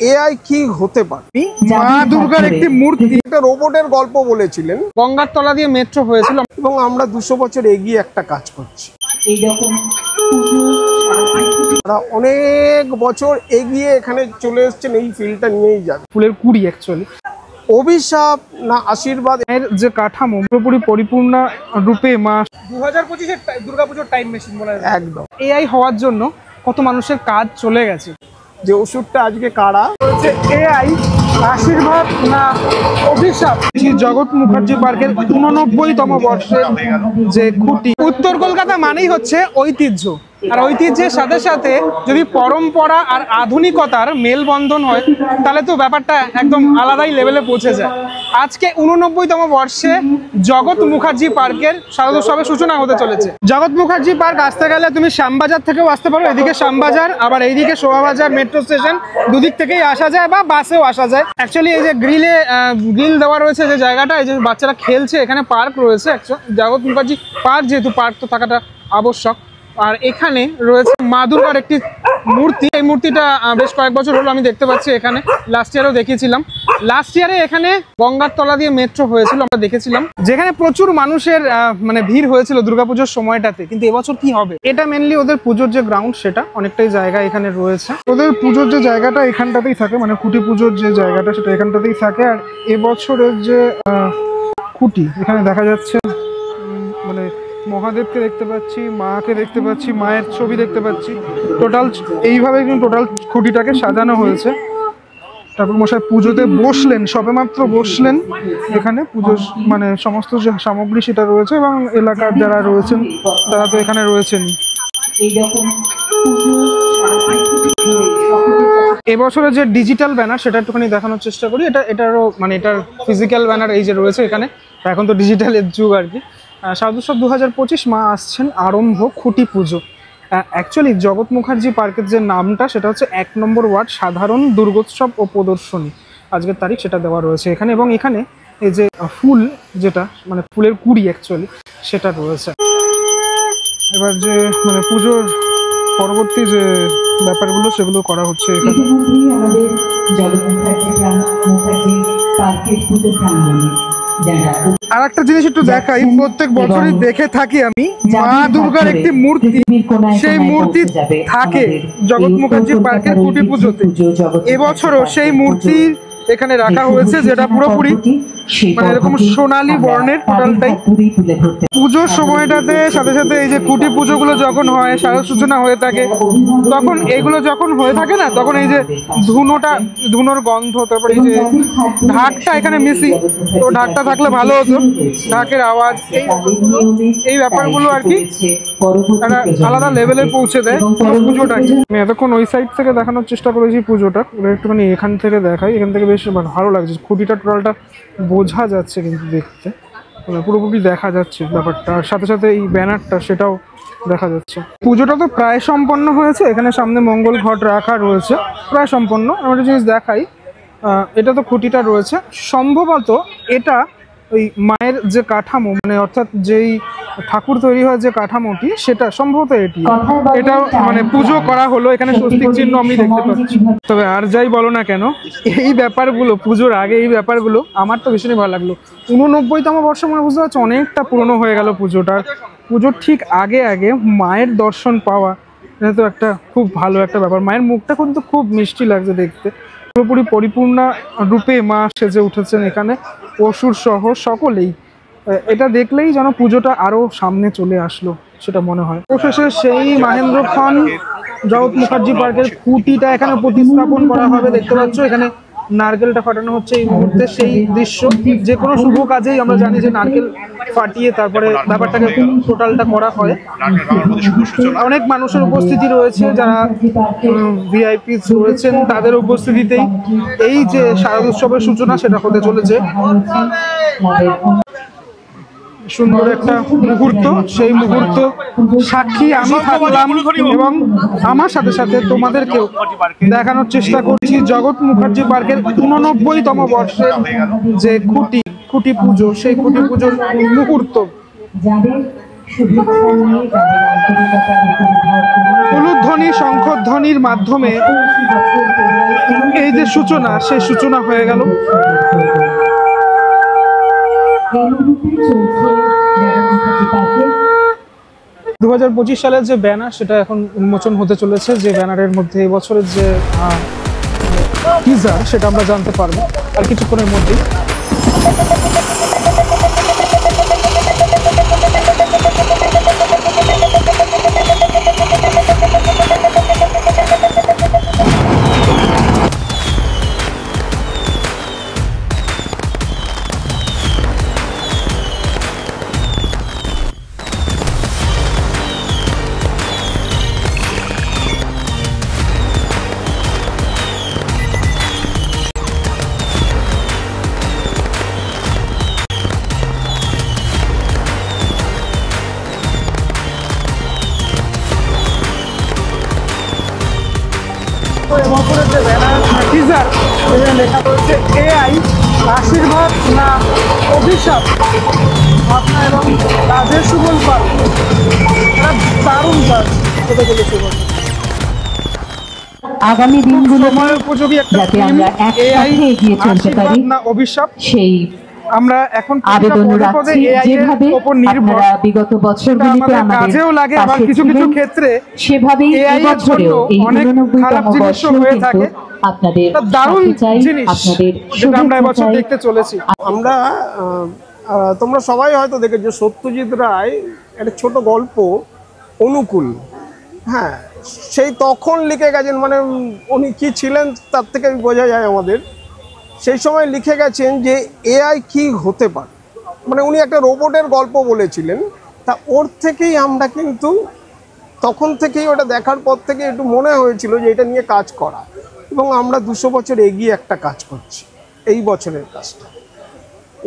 AI কি হতে পারে? মা দুর্গার একটি মূর্তি, একটা রোবটের গল্প বলেছিলেন, গঙ্গার তলা দিয়ে মেট্রো হয়েছিল এবং আমরা 200 বছর এগিয়ে একটা কাজ করছি। অনেক বছর এগিয়ে এখানে চলে এসেছেন, এই ফিল্ডটা নিয়েই যাবে। ফুলের কুড়ি অ্যাকচুয়ালি অভিশাপ না আশীর্বাদ, এর যে কাঠামো পুরোপুরি পরিপূর্ণ রূপে মা 2025-এর দুর্গাপুজোর টাইম মেশিন বলা যায় একদম। এআই হওয়ার জন্য কত মানুষের কাজ চলে গেছে। যে ওষুধটা আজকে কারা হচ্ছে এআই, আশীর্বাদ না অভিশাপ। জগৎ মুখার্জি পার্কের 89তম বর্ষের যে খুঁটি। উত্তর কলকাতা মানেই হচ্ছে ঐতিহ্য, আর ঐতিহ্যের সাথে সাথে যদি পরম্পরা আর আধুনিকতার মেলবন্ধন হয় তাহলে তো ব্যাপারটা একদম আলাদাই লেভেলে পৌঁছে যায়। আজকে 89তম বর্ষে জগৎ মুখার্জি পার্কের শারদোৎসবের সূচনা হতে চলেছে। জগৎ মুখার্জি পার্ক আসতে গেলে তুমি শ্যামবাজার থেকেও আসতে পারো, এদিকে শ্যামবাজার আবার এইদিকে শোভাবাজার মেট্রো স্টেশন, দুদিক থেকেই আসা যায় বা বাসেও আসা যায়। অ্যাকচুয়ালি এই যে গ্রিল দেওয়া রয়েছে যে জায়গাটা, এই যে বাচ্চারা খেলছে, এখানে পার্ক রয়েছে। জগৎ মুখার্জি পার্ক যেহেতু, পার্ক তো থাকাটা আবশ্যক। আর এখানে রয়েছে মা দুর্গার একটি মূর্তি। এই মূর্তিটা বেশ কয়েক বছর হলো আমি দেখতে পাচ্ছি এখানে। লাস্ট ইয়ারও দেখিয়েছিলাম। লাস্ট ইয়ারে এখানে গঙ্গার তলা দিয়ে মেট্রো হয়েছিল, আমরা দেখেছিলাম, যেখানে প্রচুর মানুষের মানে ভিড় হয়েছিল দুর্গাপুজোর সময়টাতে। কিন্তু এবছর কি হবে? এটা মেনলি ওদের পুজোর যে গ্রাউন্ড, সেটা অনেকটাই জায়গা এখানে রয়েছে। ওদের পুজোর যে জায়গাটা এখানটাতেই থাকে, মানে খুঁটি পুজোর যে জায়গাটা সেটা এখানটাতেই থাকে। আর এবছরের যে খুঁটি এখানে দেখা যাচ্ছে, মানে মহাদেবকে দেখতে পাচ্ছি, মাকে দেখতে পাচ্ছি, মায়ের ছবি দেখতে পাচ্ছি। টোটাল এইভাবে কিন্তু টোটাল খুঁটিটাকে সাজানো হয়েছে। ঠাকুর মশাই পুজোতে বসলেন, সবেমাত্র বসলেন। এখানে পুজো মানে সমস্ত যে সামগ্রী সেটা রয়েছে, এবং এলাকার যারা রয়েছেন তারা তো এখানে রয়েছেন। এবছরের যে ডিজিটাল ব্যানার সেটা একটুখানি দেখানোর চেষ্টা করি। এটারও মানে এটার ফিজিক্যাল ব্যানার এই যে রয়েছে এখানে, এখন তো ডিজিটালের যুগ আর কি। শারদোৎসব 2025 মা আসছেন আরম্ভ খুঁটি পুজো। অ্যাকচুয়ালি জগৎ মুখার্জি পার্কের যে নামটা সেটা হচ্ছে 1 নম্বর ওয়ার্ড সাধারণ দুর্গোৎসব ও প্রদর্শনী, আজকের তারিখ সেটা দেওয়া রয়েছে এখানে। এবং এখানে এই যে ফুল, যেটা মানে ফুলের কুড়ি অ্যাকচুয়ালি, সেটা রয়েছে। এবার যে মানে পুজোর পরবর্তী যে ব্যাপারগুলো সেগুলো করা হচ্ছে এখানে। আর একটা জিনিস একটু দেখাই, প্রত্যেক বছরই দেখে থাকি আমি, মা দুর্গার একটি মূর্তি, সেই মূর্তি থাকে জগৎ মুখার্জি পার্কের খুঁটি পুজোতে। এবছরও সেই মূর্তি এখানে রাখা হয়েছে, যেটা পুরোপুরি মানে এরকম সোনালী বর্ণের টোটালটাই। পুজোর সময়টাতে সাথে সাথে এই যে খুঁটি পুজোগুলো যখন হয়, শারদ সূচনা হয়ে থাকে, তখন এগুলো যখন হয়ে থাকে না, তখন এই যে ধুনোর গন্ধ, তারপরে এই যে ঢাকটা এখানে মিসিং, তো ঢাকটা থাকলে ভালো হতো, ঢাকের আওয়াজ, এই ব্যাপারগুলো আর কি একটা আলাদা লেভেলে পৌঁছে দেয় পুজোটাকে। আমি এতক্ষণ ওই সাইড থেকে দেখানোর চেষ্টা করেছি পুজোটা, একটুখানি এখান থেকে দেখাই। এখান থেকে বেশ ভালো লাগছে, খুঁটিটা টোটালটা বোঝা যাচ্ছে কিন্তু দেখতে, পুরোপুরি দেখা যাচ্ছে ব্যাপারটা। আর সাথে সাথে এই ব্যানারটা সেটাও দেখা যাচ্ছে। পুজোটা তো প্রায় সম্পন্ন হয়েছে, এখানে সামনে মঙ্গল ঘট রাখা রয়েছে, প্রায় সম্পন্ন। আমি একটা জিনিস দেখাই, এটা তো খুঁটিটা রয়েছে, সম্ভবত এটা ওই মায়ের যে কাঠামো, মানে অর্থাৎ যেই ঠাকুর তৈরি হয় যে কাঠামোটি, সেটা সম্ভবত এটা মানে পুজো করা হলো এখানে, স্বস্তিক চিহ্ন আমি দেখতে পাচ্ছি। তবে আর যাই বলো না কেন, এই ব্যাপারগুলো পুজোর আগে এই ব্যাপারগুলো আমার তো ভীষণই ভালো লাগলো। 89তম বর্ষ মানে বুঝতে পারছি অনেকটা পুরনো হয়ে গেল পুজোটার। পুজোর ঠিক আগে আগে মায়ের দর্শন পাওয়া, এটা তো একটা খুব ভালো একটা ব্যাপার। মায়ের মুখটা কিন্তু খুব মিষ্টি লাগছে দেখতে, পুরোপুরি পরিপূর্ণ রূপে মা সেজে উঠেছেন এখানে, অসুর সহ সকলেই। এটা দেখলেই যেন পুজোটা আরো সামনে চলে আসলো সেটা মনে হয়। অবশেষে সেই মাহেন্দ্রক্ষণ জগৎ মুখার্জি পার্কের খুঁটিটা এখানে প্রতিস্থাপন করা হবে। দেখতে পাচ্ছ এখানে নারকেলটা ফাটানো হচ্ছে এই মুহূর্তে, সেই দৃশ্য। যে কোনো শুভ কাজেই আমরা জানি যে নারকেল ফাটিয়ে তারপরে ব্যাপারটাকে টোটালটা করা হয়। অনেক মানুষের উপস্থিতি রয়েছে, যারা ভিআইপি রয়েছেন তাদের উপস্থিতিতেই এই যে শারদোৎসবের সূচনা সেটা হতে চলেছে। সুন্দর একটা মুহূর্ত, সেই মুহূর্ত সাক্ষী আমি থাকলাম এবং আমার সাথে সাথে তোমাদেরকেও দেখানোর চেষ্টা করছি জগৎ মুখার্জি পার্কের 89তম বর্ষের যে খুঁটি পুজো, সেই খুঁটি পুজোর মুহূর্ত। উলুধ্বনি শঙ্খধ্বনির মাধ্যমে এই যে সূচনা, সেই সূচনা হয়ে গেল। 2025 সালের যে ব্যানার, সেটা এখন উন্মোচন হতে চলেছে। যে ব্যানারের মধ্যে এই বছরের যে টিজার, সেটা আমরা জানতে পারবো আর কিছুক্ষণের মধ্যেই। এবছরের যে ব্যানার টিজার, এখানে লেখা রয়েছে এআই আশীর্বাদ না অভিশাপ, ভাবনা এবং কাজের সুফল পাল। এটা দারুণ কাজ হতে চলেছে। আগামী দিনগুলো সময় উপযোগী একটা যাতে আমরা একসাথে এগিয়ে চলতে পারি, না অভিশাপ, সেই আমরা এখন আবেদন রাখছি। যেভাবে আপনারা বিগত বছরগুলিতে কাজেও লাগে, আবার কিছু কিছু ক্ষেত্রে সেভাবেই এই বছরেও এই 89তম বর্ষ কিন্তু আপনাদের দারুণ চাই, জিনিস আপনাদের যেটা আমরা এবছর দেখতে চলেছি। আমরা তোমরা সবাই হয়তো দেখেছো, সত্যজিৎ রায় একটা ছোট গল্প অনুকূল, হ্যাঁ, সেই তখন লিখে গেছেন, মানে উনি কি ছিলেন তার থেকে বোঝা যায় আমাদের। সেই সময় লিখে গেছেন যে এআই কি হতে পারে, মানে উনি একটা রোবটের গল্প বলেছিলেন। তা ওর থেকেই আমরা কিন্তু তখন থেকেই ওটা দেখার পর থেকে একটু মনে হয়েছিল যে এটা নিয়ে কাজ করা, এবং আমরা 200 বছর এগিয়ে একটা কাজ করছি এই বছরের কাজটা।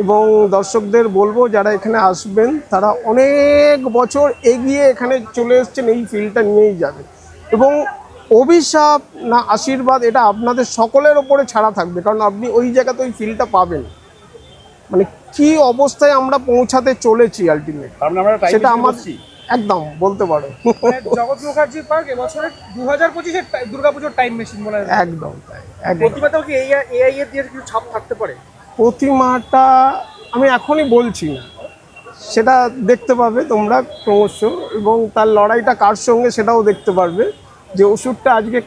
এবং দর্শকদের বলবো, যারা এখানে আসবেন তারা অনেক বছর এগিয়ে এখানে চলে এসছেন, এই ফিল্ডটা নিয়েই যাবে। এবং অভিশাপ না আশীর্বাদ, এটা আপনাদের সকলের ওপরে ছাড়া থাকবে, কারণ আপনি ওই জায়গাতে ওই ফিলটা পাবেন। মানে কি অবস্থায় আমরা পৌঁছাতে চলেছি আলটিমেট, সেটা আমার একদম বলতে পারো। জগৎ মুখার্জি পার্ক এবছরের 2025-এর দুর্গাপুজোর টাইম মেশিন বলা যায়। একদম তাই। প্রতিমাটাও কি এআই এর দিয়ে কিছু ছাপ থাকতে পারে? প্রতিমাটা আমি এখনই বলছি না, সেটা দেখতে পাবে তোমরা ক্রমশ, এবং তার লড়াইটা কার সঙ্গে সেটাও দেখতে পারবে। যে ওষুধটা আজকে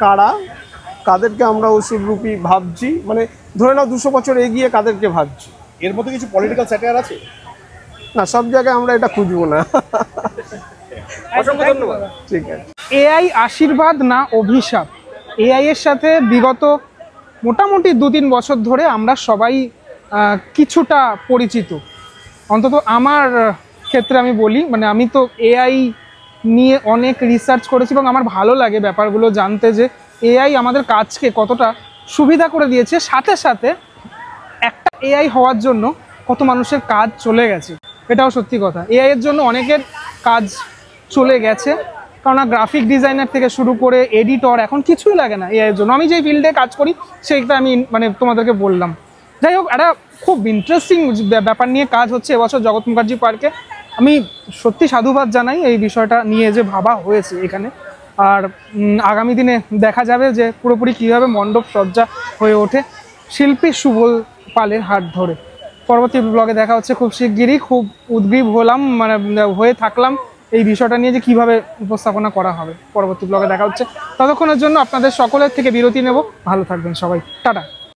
কাদেরকে আমরা ওষুধ রূপী ভাবছি, মানে ধরে নাও 200 বছর এগিয়ে কাদেরকে ভাবছি। এর মধ্যে কিছু পলিটিক্যাল স্যাটায়ার আছে না, সব জায়গায় আমরা এটা খুঁজবো না। অসংখ্য ধন্যবাদ। ঠিক আছে। এআই আশীর্বাদ না অভিশাপ, এআই এর সাথে বিগত মোটামুটি 2-3 বছর ধরে আমরা সবাই কিছুটা পরিচিত। অন্তত আমার ক্ষেত্রে আমি বলি, মানে আমি তো এআই নিয়ে অনেক রিসার্চ করেছি এবং আমার ভালো লাগে ব্যাপারগুলো জানতে, যে এআই আমাদের কাজকে কতটা সুবিধা করে দিয়েছে, সাথে সাথে একটা এআই হওয়ার জন্য কত মানুষের কাজ চলে গেছে। এটাও সত্যি কথা, এআই এর জন্য অনেকের কাজ চলে গেছে, কারণ গ্রাফিক ডিজাইনার থেকে শুরু করে এডিটর এখন কিছুই লাগে না এআই এর জন্য। আমি যেই ফিল্ডে কাজ করি সেইটা আমি মানে তোমাদেরকে বললাম। যাই হোক, একটা খুব ইন্টারেস্টিং ব্যাপার নিয়ে কাজ হচ্ছে এবছর জগৎ মুখার্জি পার্কে। আমি সত্যি সাধুবাদ জানাই এই বিষয়টা নিয়ে যে ভাবা হয়েছে এখানে। আর আগামী দিনে দেখা যাবে যে পুরোপুরি কীভাবে মণ্ডপ সজ্জা হয়ে ওঠে শিল্পী সুবল পালের হাত ধরে। পরবর্তী ব্লগে দেখা হচ্ছে খুব শিগগিরই। খুব উদ্গ্রীব হয়ে থাকলাম এই বিষয়টা নিয়ে যে কীভাবে উপস্থাপনা করা হবে। পরবর্তী ব্লগে দেখা হচ্ছে, ততক্ষণের জন্য আপনাদের সকলের থেকে বিরতি নেব। ভালো থাকবেন সবাই, টাটা।